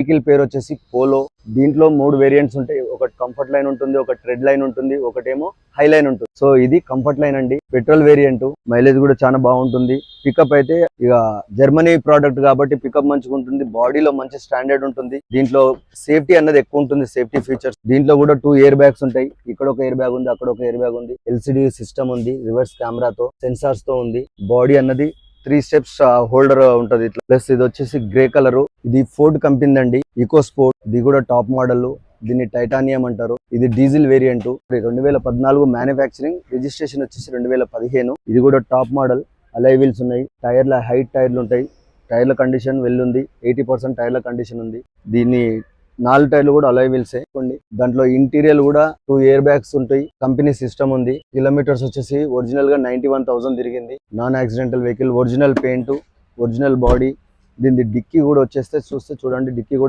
Vehicle పేరు వచ్చేసి polo. దీంట్లో 3 వేరియంట్స్ ఉంటాయి. ఒకటి కంఫర్ట్ లైన్ ఉంటుంది, ఒకటి ట్రెడ్ లైన్ ఉంటుంది, ఒకటేమో హై లైన్ ఉంటుంది. సో ఇది కంఫర్ట్ లైన్ అండి, పెట్రోల్ వేరియంట్. మైలేజ్ కూడా చాలా బాగుంటుంది. పికప్ అయితే ఇక జర్మనీ ప్రోడక్ట్ కాబట్టి పికప్ మంచిగా ఉంటుంది. బాడీలో మంచి స్టాండర్డ్ ఉంటుంది. దీంట్లో సేఫ్టీ అన్నది ఎక్కువ ఉంటుంది, సేఫ్టీ ఫీచర్స్. దీంట్లో కూడా 2 ఎయిర్ బ్యాగ్స్ ఉంటాయి. ఇక్కడ ఒక ఎయిర్ బ్యాగ్ ఉంది, అక్కడ ఒక ఎయిర్ బ్యాగ్ ఉంది. ఎల్సిడి సిస్టమ్ ఉంది, రివర్స్ కెమెరాతో, సెన్సార్స్ తో ఉంది. బాడీ అన్నది 3 స్టెప్స్ హోల్డర్ ఉంటది ఇట్లా. ప్లస్ ఇది వచ్చేసి గ్రే కలర్. ఇది ఫోర్డ్ కంపెనీ అండి, ఈకో స్పోర్ట్. ఇది కూడా టాప్ మోడల్. దీన్ని టైటానియం అంటారు. ఇది డీజిల్ వేరియంట్. 2014 మ్యానుఫ్యాక్చరింగ్, రిజిస్ట్రేషన్ వచ్చేసి 2015. ఇది కూడా టాప్ మోడల్. అలై వీల్స్ ఉన్నాయి. టైర్ల హైట్ టైర్లు ఉంటాయి. టైర్ల కండిషన్ వెల్ ఉంది, 80% టైర్ల కండిషన్ ఉంది. దీన్ని 4 టైర్లు కూడా అలై వీల్సే. దాంట్లో ఇంటీరియర్ కూడా 2 ఎయిర్ బ్యాగ్స్ ఉంటాయి. కంపెనీ సిస్టమ్ ఉంది. కిలోమీటర్స్ వచ్చేసి ఒరిజినల్ గా 91,000 తిరిగింది. Non accidental vehicle, original paint, original body. దీని డిక్కీ కూడా వచ్చేస్తే చూడండి, డిక్కీ కూడా